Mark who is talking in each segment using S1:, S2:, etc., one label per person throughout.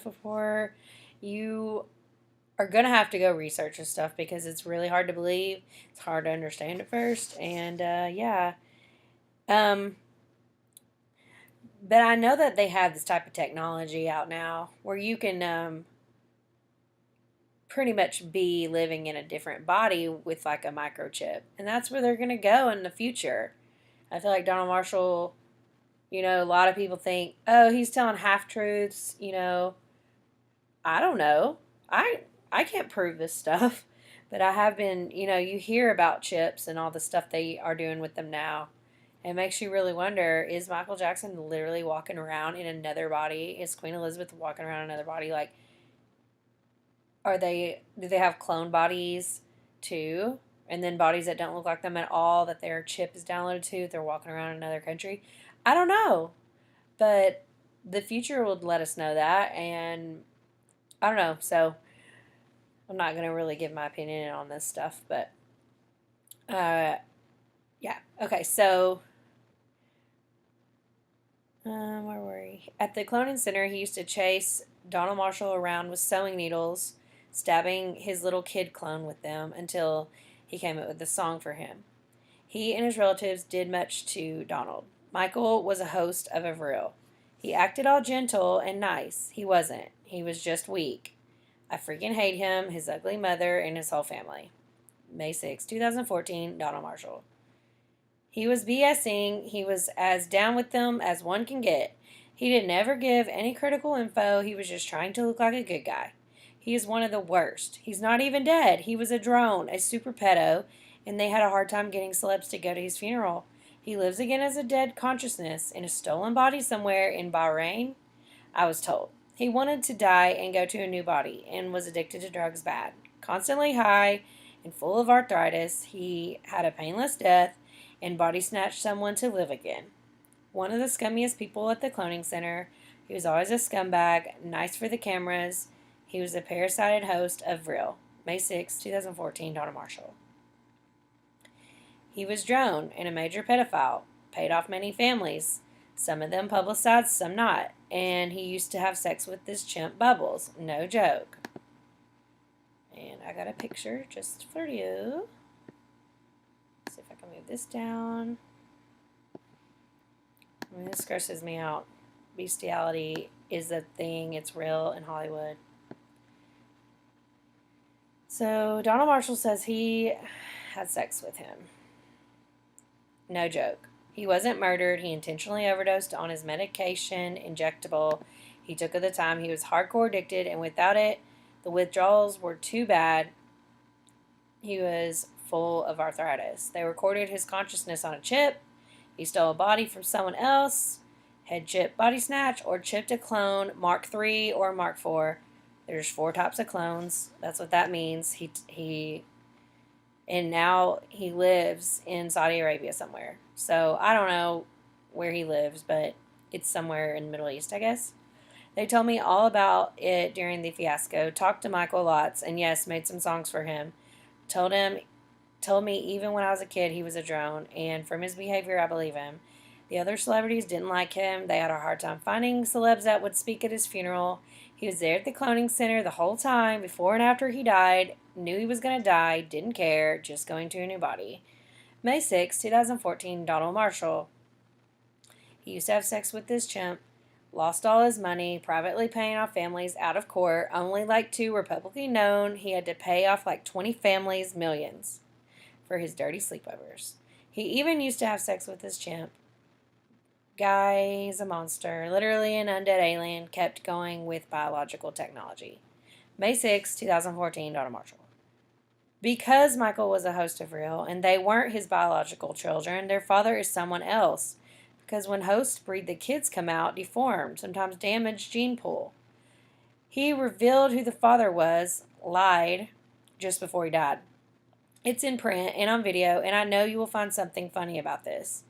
S1: before, you are going to have to go research this stuff because it's really hard to believe. It's hard to understand at first. And yeah. Um, but I know that they have this type of technology out now where you can pretty much be living in a different body with like a microchip. And that's where they're going to go in the future. I feel like Donald Marshall, a lot of people think, oh, he's telling half truths. I don't know. I can't prove this stuff, but I have been, you hear about chips and all the stuff they are doing with them now. It makes you really wonder, is Michael Jackson literally walking around in another body? Is Queen Elizabeth walking around in another body? Like, do they have clone bodies too? And then bodies that don't look like them at all that their chip is downloaded to, they're walking around in another country? I don't know. But the future will let us know that, and I don't know. So I'm not going to really give my opinion on this stuff, but uh, yeah. Okay, so where were we? At the cloning center, he used to chase Donald Marshall around with sewing needles, stabbing his little kid clone with them until he came up with a song for him. He and his relatives did much to Donald. Michael was a host of a vril. He acted all gentle and nice. He wasn't. He was just weak. I freaking hate him, his ugly mother, and his whole family. May 6, 2014, Donald Marshall. He was BSing. He was as down with them as one can get. He didn't ever give any critical info. He was just trying to look like a good guy. He is one of the worst. He's not even dead. He was a drone, a super pedo, and they had a hard time getting celebs to go to his funeral. He lives again as a dead consciousness in a stolen body somewhere in Bahrain, I was told. He wanted to die and go to a new body and was addicted to drugs bad. Constantly high and full of arthritis, he had a painless death and body snatched someone to live again. One of the scummiest people at the cloning center. He was always a scumbag, nice for the cameras. He was a parasited host of Vril. May 6, 2014, Donna Marshall. He was drone and a major pedophile, paid off many families, some of them publicized, some not, and he used to have sex with this chimp Bubbles. No joke. And I got a picture just for you. See if I can move this down. I mean, this grosses me out. Bestiality is a thing. It's real in Hollywood. So Donald Marshall says he had sex with him. No joke. He wasn't murdered. He intentionally overdosed on his medication, injectable. He took at the time. He was hardcore addicted, and without it, the withdrawals were too bad. He was full of arthritis. They recorded his consciousness on a chip. He stole a body from someone else, had chip body snatch, or chipped a clone, Mark III or Mark IV. There's 4 types of clones. That's what that means. And now he lives in Saudi Arabia somewhere. So I don't know where he lives, but it's somewhere in the Middle East, I guess. They told me all about it during the fiasco, talked to Michael lots, and yes, made some songs for him. Told me even when I was a kid he was a drone, and from his behavior I believe him. The other celebrities didn't like him. They had a hard time finding celebs that would speak at his funeral. He was there at the cloning center the whole time, before and after he died. Knew he was going to die, didn't care, just going to a new body. May 6, 2014, Donald Marshall. He used to have sex with this chimp, lost all his money, privately paying off families out of court. Only like 2 were publicly known. He had to pay off like 20 families millions for his dirty sleepovers. He even used to have sex with this chimp. Guy's a monster, literally an undead alien, kept going with biological technology. May 6, 2014, Donna Marshall. Because Michael was a host of Real, and they weren't his biological children, their father is someone else. Because when hosts breed, the kids come out deformed, sometimes damaged gene pool. He revealed who the father was, lied, just before he died. It's in print and on video, and I know you will find something funny about this.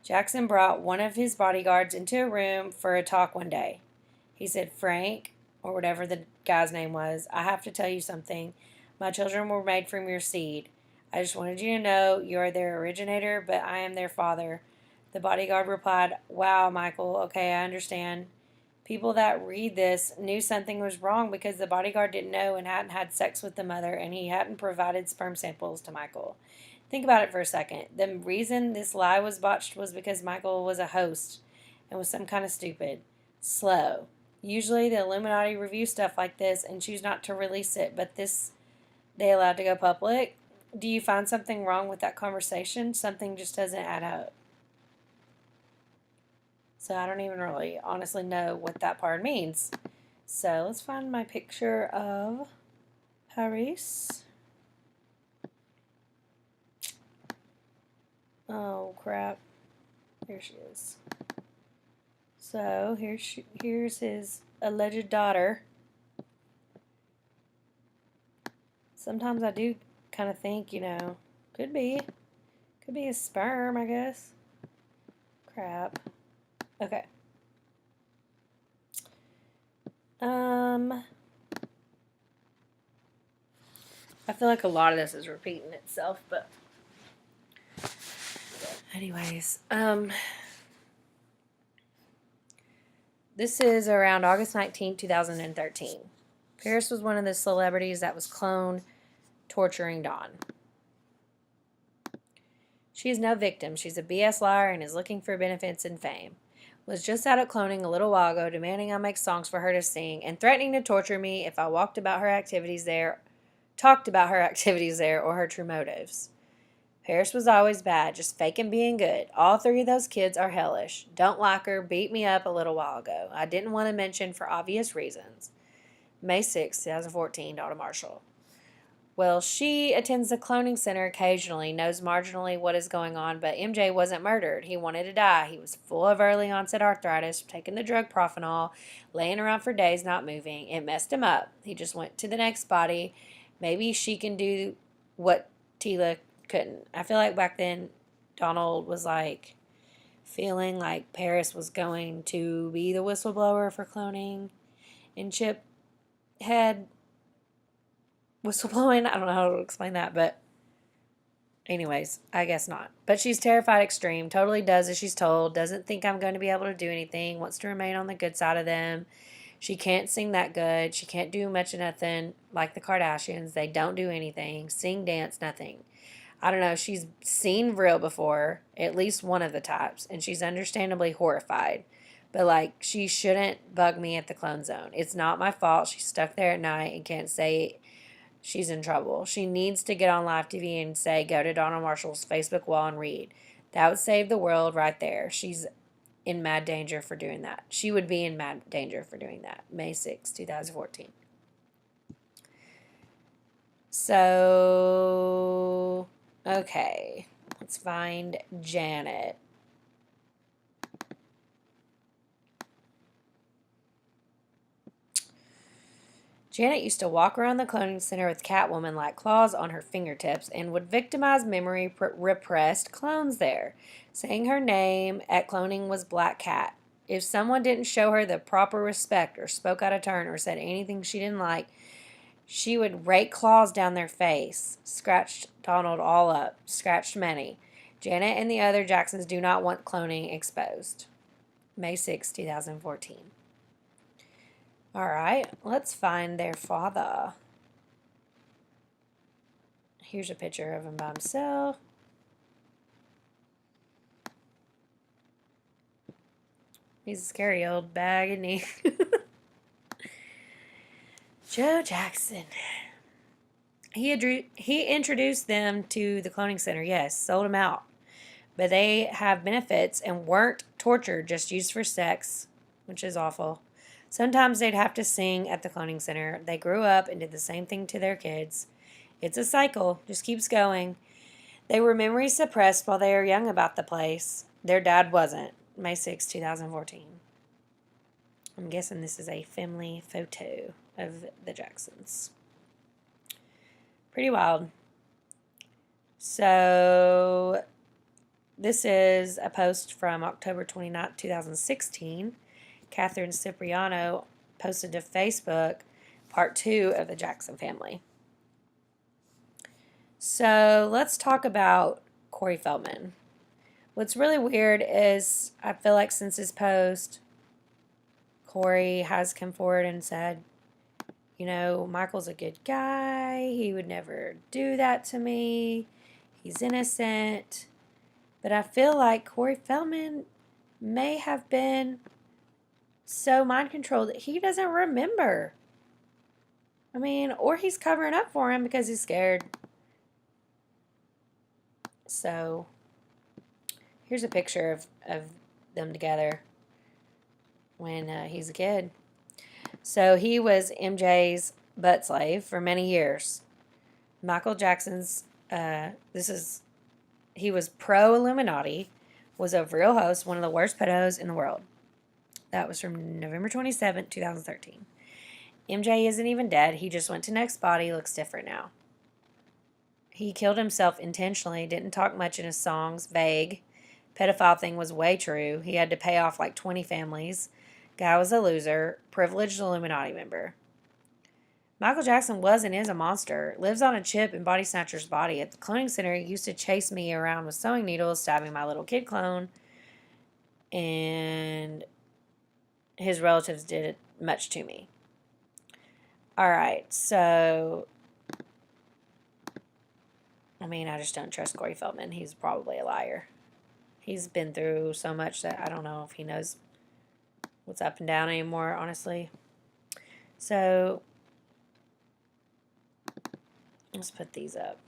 S1: Jackson brought one of his bodyguards into a room for a talk one day. He said, Frank, or whatever the guy's name was, I have to tell you something. My children were made from your seed. I just wanted you to know you are their originator, but I am their father. The bodyguard replied, Wow, Michael, okay, I understand. People that read this knew something was wrong because the bodyguard didn't know and hadn't had sex with the mother, and he hadn't provided sperm samples to Michael. Think about it for a second. The reason this lie was botched was because Michael was a host and was some kind of stupid. Slow. Usually the Illuminati review stuff like this and choose not to release it, but this they allowed to go public. Do you find something wrong with that conversation? Something just doesn't add up. So I don't even really honestly know what that part means. So let's find my picture of Paris. Oh crap. Here she is. So here's his alleged daughter. Sometimes I do kind of think, could be a sperm, I guess. Crap. Okay. I feel like a lot of this is repeating itself, but anyways, this is around August 19, 2013. Paris was one of the celebrities that was cloned torturing Dawn. She is no victim. She's a BS liar and is looking for benefits and fame. Was just out at cloning a little while ago, demanding I make songs for her to sing and threatening to torture me if I talked about her activities there, or her true motives. Paris was always bad, just faking being good. All three of those kids are hellish. Don't like her, beat me up a little while ago. I didn't want to mention for obvious reasons. May 6, 2014, Donna Marshall. Well, she attends the cloning center occasionally, knows marginally what is going on, but MJ wasn't murdered. He wanted to die. He was full of early onset arthritis, taking the drug Propanol, laying around for days not moving. It messed him up. He just went to the next body. Maybe she can do what Tila couldn't. I feel like back then Donald was like feeling like Paris was going to be the whistleblower for cloning, and Chip had whistleblowing. I don't know how to explain that, but anyways, I guess not. But she's terrified extreme, totally does as she's told, doesn't think I'm going to be able to do anything, wants to remain on the good side of them. She can't sing that good. She can't do much of nothing like the Kardashians. They don't do anything. Sing, dance, nothing. I don't know. She's seen Vril before, at least one of the types, and she's understandably horrified. But, she shouldn't bug me at the clone zone. It's not my fault. She's stuck there at night and can't say she's in trouble. She needs to get on live TV and say, go to Donna Marshall's Facebook wall and read. That would save the world right there. She's in mad danger for doing that. She would be in mad danger for doing that. May 6, 2014. So, okay. Let's find Janet. Janet used to walk around the cloning center with Catwoman-like claws on her fingertips and would victimize memory-repressed clones there. Saying her name at cloning was Black Cat. If someone didn't show her the proper respect or spoke out of turn or said anything she didn't like, she would rake claws down their face. Scratched Donald all up. Scratched many. Janet and the other Jacksons do not want cloning exposed. May 6, 2014. All right, let's find their father. Here's a picture of him by himself. He's a scary old bag, isn't he? Joe Jackson. He introduced them to the cloning center, yes, sold them out. But they have benefits and weren't tortured, just used for sex, which is awful. Sometimes they'd have to sing at the cloning center. They grew up and did the same thing to their kids. It's a cycle, just keeps going. They were memory suppressed while they were young about the place. Their dad wasn't. May 6, 2014. I'm guessing this is a family photo of the Jacksons. Pretty wild. So, this is a post from October 29, 2016. Catherine Cipriano posted to Facebook part 2 of the Jackson family. So let's talk about Corey Feldman. What's really weird is I feel like since his post, Corey has come forward and said, you know, Michael's a good guy. He would never do that to me. He's innocent. But I feel like Corey Feldman may have been so mind controlled that he doesn't remember. I mean, or he's covering up for him because he's scared. So, here's a picture of them together when he's a kid. So, he was MJ's butt slave for many years. Michael Jackson's, he was pro-Illuminati, was a real host, one of the worst pedos in the world. That was from November 27th, 2013. MJ isn't even dead. He just went to next body, looks different now. He killed himself intentionally, didn't talk much in his songs, vague. Pedophile thing was way true. He had to pay off like 20 families. Guy was a loser, privileged Illuminati member. Michael Jackson was and is a monster. Lives on a chip in Body Snatcher's body. At the cloning center, he used to chase me around with sewing needles, stabbing my little kid clone. And his relatives did it much to me. Alright, so I mean, I just don't trust Corey Feldman. He's probably a liar. He's been through so much that I don't know if he knows what's up and down anymore, honestly. So, let's put these up.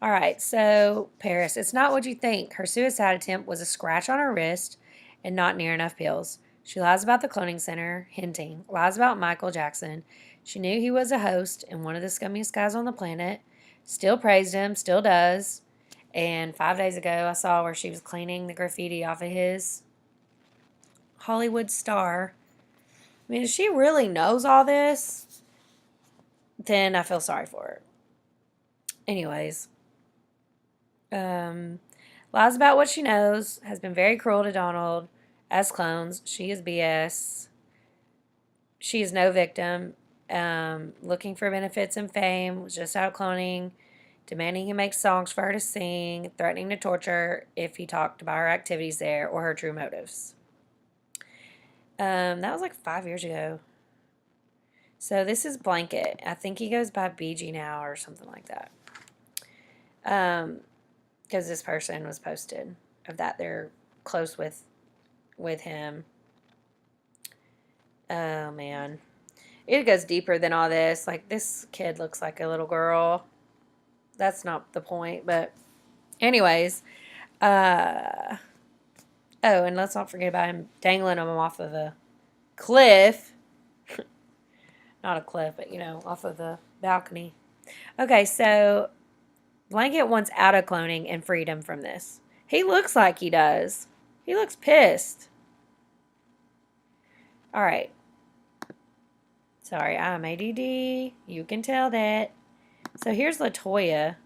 S1: Alright, so Paris. It's not what you think. Her suicide attempt was a scratch on her wrist and not near enough pills. She lies about the cloning center, hinting. Lies about Michael Jackson. She knew he was a host and one of the scummiest guys on the planet. Still praised him, still does. And 5 days ago, I saw where she was cleaning the graffiti off of his Hollywood star. I mean, if she really knows all this, then I feel sorry for her. Anyways. Lies about what she knows. Has been very cruel to Donald. As clones, she is BS. She is no victim. Looking for benefits and fame. Was just out cloning. Demanding he make songs for her to sing. Threatening to torture if he talked about her activities there or her true motives. That was like 5 years ago. So this is Blanket. I think he goes by BG now or something like that. Because this person was posted of that they're close with him. Oh, man. It goes deeper than all this. Like, this kid looks like a little girl. That's not the point, but anyways. Oh, and let's not forget about him dangling him off of a cliff. Not a cliff, but, you know, off of the balcony. Okay, so Blanket wants out of cloning and freedom from this. He looks like he does. He looks pissed. All right. Sorry, I'm ADD. You can tell that. So here's LaToya.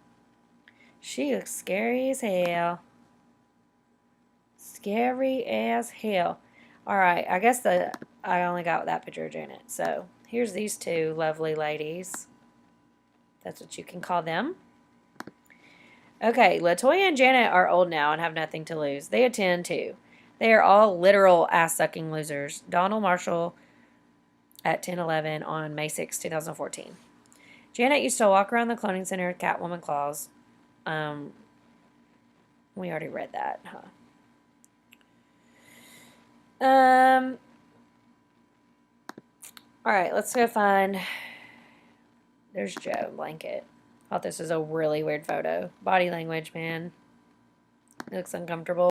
S1: She looks scary as hell. Scary as hell. All right, I guess I only got that picture of Janet. So here's these two lovely ladies. That's what you can call them. Okay, LaToya and Janet are old now and have nothing to lose. They attend too. They are all literal ass-sucking losers. Donald Marshall at 10:11 on May 6, 2014. Janet used to walk around the cloning center with Catwoman claws. We already read that, huh? All right, let's go find. There's Joe Blanket. Thought this was a really weird photo. Body language, man. It looks uncomfortable.